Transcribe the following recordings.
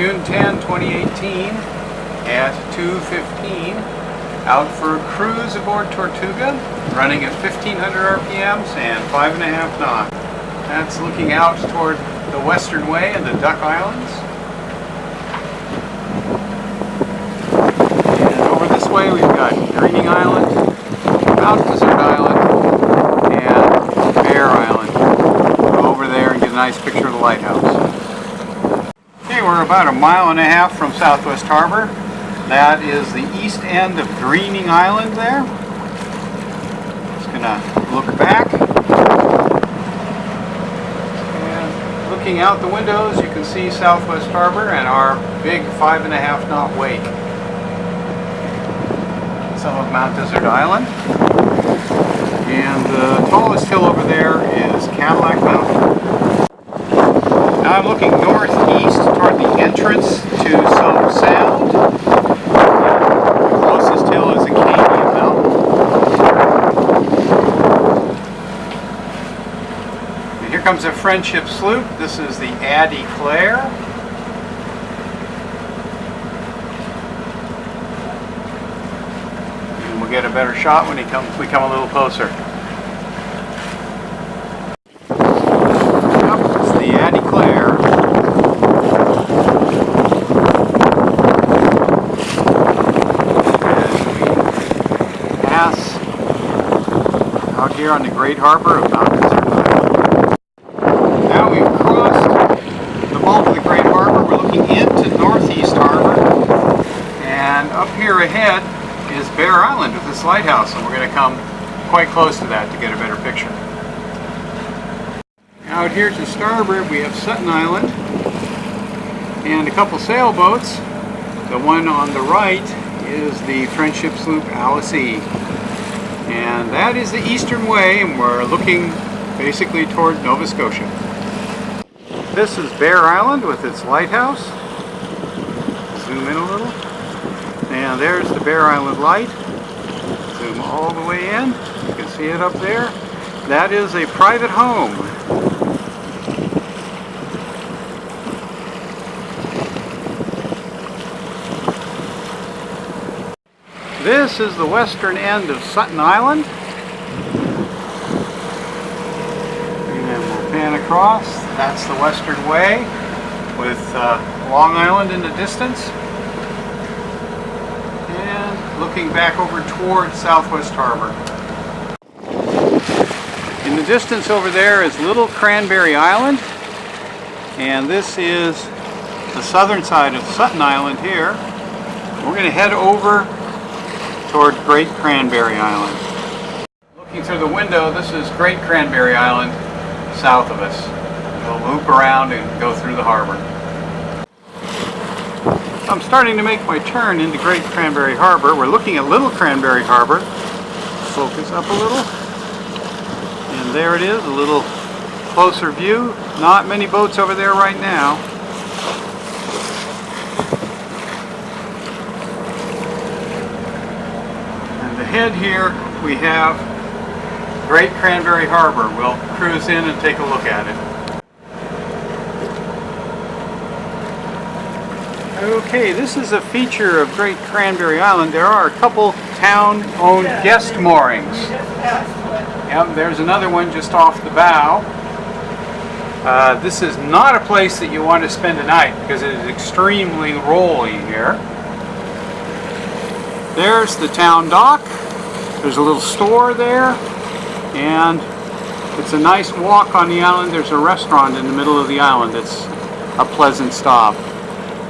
June 10, 2018 at 2:15, out for a cruise aboard Tortuga, running at 1500 RPMs and 5.5 knots. That's looking out toward the Western Way and the Duck Islands. And over this way we've got Greening Island, Mount Desert Island, and Bear Island. Go over there and get a nice picture of the lighthouse. Okay, we're about 1.5 miles from Southwest Harbor. That is the east end of Greening Island there. Just gonna look back. And looking out the windows, you can see Southwest Harbor and our big 5.5 knot wake. Some of Mount Desert Island. And the tallest hill over there is Cadillac Mountain. Now I'm looking northeast toward the entrance to some sound. The closest hill is Acadia Mountain. And here comes a Friendship sloop. This is the Addie Claire. And we'll get a better shot when we come a little closer. Out here on the Great Harbor of Mount Desert Island. Now we've crossed the bulk of the Great Harbor. We're looking into Northeast Harbor, and up here ahead is Bear Island with this lighthouse, and we're going to come quite close to that to get a better picture. Out here to starboard we have Sutton Island and a couple sailboats. The one on the right is the Friendship sloop Alice E. And that is the Eastern Way, and we're looking basically toward Nova Scotia. This is Bear Island with its lighthouse. Zoom in a little. And there's the Bear Island light. Zoom all the way in. You can see it up there. That is a private home. This is the western end of Sutton Island. And we'll pan across. That's the Western Way with Long Island in the distance. And looking back over toward Southwest Harbor. In the distance over there is Little Cranberry Island. And this is the southern side of Sutton Island here. We're going to head over toward Great Cranberry Island. Looking through the window, this is Great Cranberry Island south of us. We'll loop around and go through the harbor. I'm starting to make my turn into Great Cranberry Harbor. We're looking at Little Cranberry Harbor. Focus up a little. And there it is, a little closer view. Not many boats over there right now. Ahead here we have Great Cranberry Harbor. We'll cruise in and take a look at it. Okay, this is a feature of Great Cranberry Island. There are a couple town-owned guest moorings. Yep, there's another one just off the bow. This is not a place that you want to spend a night because it is extremely rolly here. There's the town dock. There's a little store there, and it's a nice walk on the island. There's a restaurant in the middle of the island. It's a pleasant stop,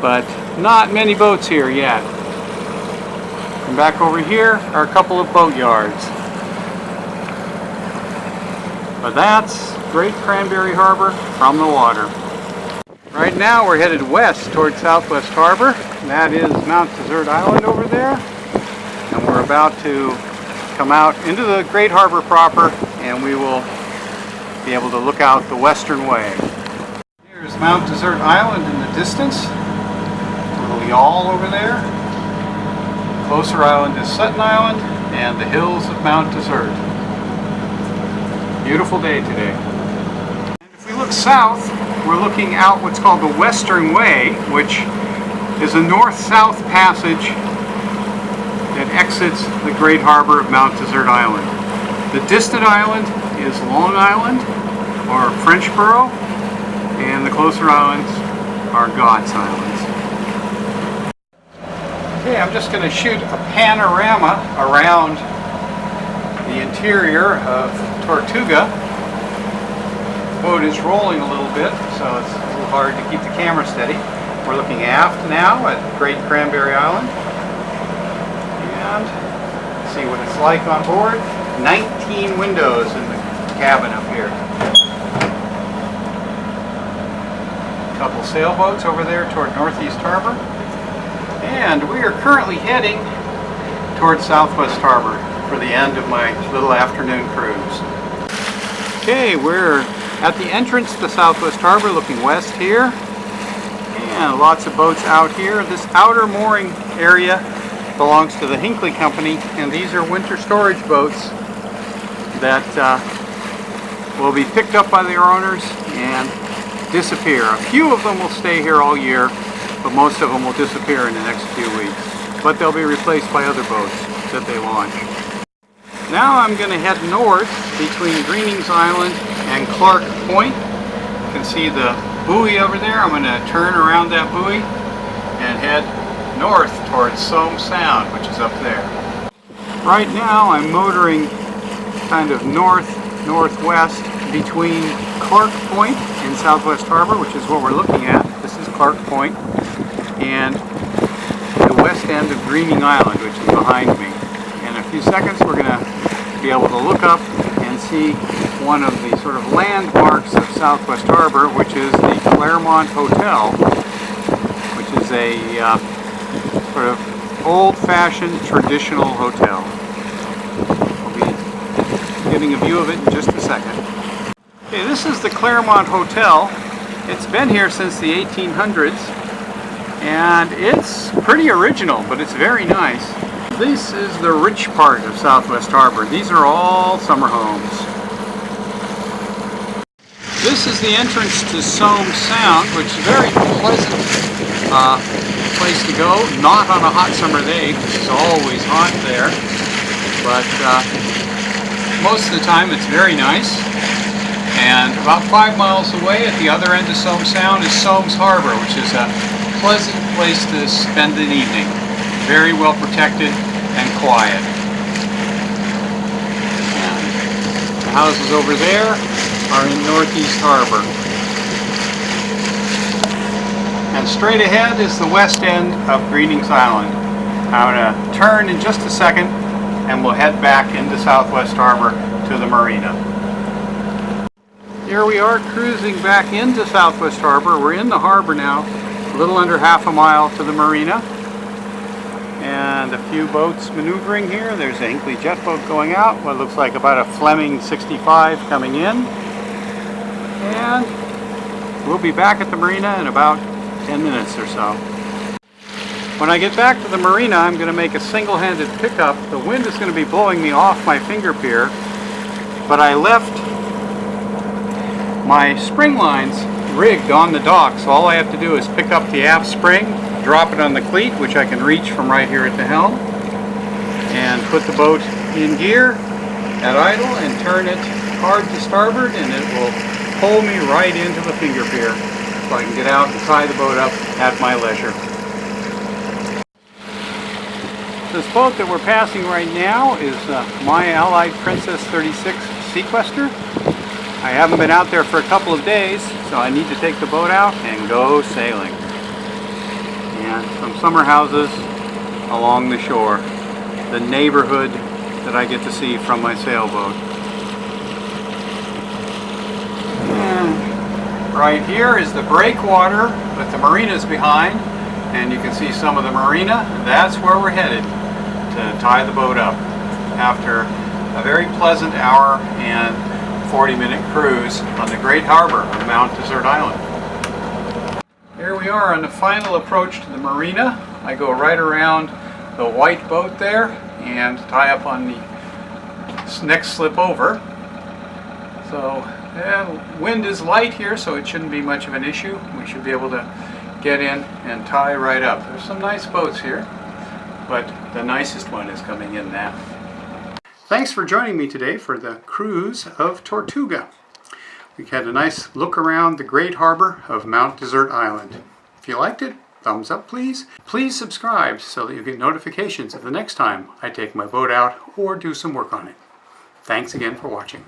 but not many boats here yet. And back over here are a couple of boat yards. But that's Great Cranberry Harbor from the water. Right now we're headed west toward Southwest Harbor. That is Mount Desert Island over there. And we're about to come out into the Great Harbor proper, and we will be able to look out the Western Way. Here's Mount Desert Island in the distance. A little yawl over there. Closer island is Sutton Island and the hills of Mount Desert. Beautiful day today. And if we look south, we're looking out what's called the Western Way, which is a north-south passage that exits the great harbor of Mount Desert Island. The distant island is Long Island, or Frenchboro, and the closer islands are God's Islands. Okay, I'm just going to shoot a panorama around the interior of Tortuga. The boat is rolling a little bit, so it's a little hard to keep the camera steady. We're looking aft now at Great Cranberry Island. And see what it's like on board. 19 windows in the cabin up here. A couple sailboats over there toward Northeast Harbor. And we are currently heading toward Southwest Harbor for the end of my little afternoon cruise. Okay, we're at the entrance to Southwest Harbor, looking west here. And lots of boats out here. This outer mooring area belongs to the Hinckley Company, and these are winter storage boats that will be picked up by their owners and disappear. A few of them will stay here all year, but most of them will disappear in the next few weeks. But they'll be replaced by other boats that they launch. Now I'm going to head north between Greening's Island and Clark Point. You can see the buoy over there. I'm going to turn around that buoy and head north towards Somme Sound, which is up there. Right now I'm motoring kind of north-northwest between Clark Point and Southwest Harbor, which is what we're looking at. This is Clark Point, and the west end of Greening Island, which is behind me. In a few seconds we're going to be able to look up and see one of the sort of landmarks of Southwest Harbor, which is the Claremont Hotel, which is a sort of old-fashioned traditional hotel. We'll be getting a view of it in just a second. Okay, this is the Claremont Hotel. It's been here since the 1800s, and it's pretty original, but it's very nice. This is the rich part of Southwest Harbor. These are all summer homes. This is the entrance to Somme Sound, which is a very pleasant place to go. Not on a hot summer day, because it's always hot there. But most of the time it's very nice. And about 5 miles away at the other end of Somme Sound is Sommes Harbor, which is a pleasant place to spend an evening. Very well protected and quiet. And the houses over there are in Northeast Harbor. And straight ahead is the west end of Greening's Island. I'm going to turn in just a second and we'll head back into Southwest Harbor to the marina. Here we are cruising back into Southwest Harbor. We're in the harbor now, a little under half a mile to the marina. And a few boats maneuvering here. There's a Hinckley jet boat going out, what looks like about a Fleming 65 coming in. And we'll be back at the marina in about 10 minutes or so. When I get back to the marina, I'm going to make a single-handed pickup. The wind is going to be blowing me off my finger pier, but I left my spring lines rigged on the dock, so all I have to do is pick up the aft spring, drop it on the cleat, which I can reach from right here at the helm, and put the boat in gear at idle and turn it hard to starboard, and it will pull me right into the finger pier so I can get out and tie the boat up at my leisure. This boat that we're passing right now is my Allied Princess 36 Sequester. I haven't been out there for a couple of days, so I need to take the boat out and go sailing. And some summer houses along the shore, the neighborhood that I get to see from my sailboat. And right here is the breakwater with the marinas behind, and you can see some of the marina. That's where we're headed to tie the boat up after a very pleasant hour and 40-minute cruise on the great harbor of Mount Desert Island. Here we are on the final approach to the marina. I go right around the white boat there and tie up on the next slip over. So Wind is light here, so it shouldn't be much of an issue. We should be able to get in and tie right up. There's some nice boats here, but the nicest one is coming in now. Thanks for joining me today for the cruise of Tortuga. We had a nice look around the great harbor of Mount Desert Island. If you liked it, thumbs up please. Please subscribe so that you get notifications of the next time I take my boat out or do some work on it. Thanks again for watching.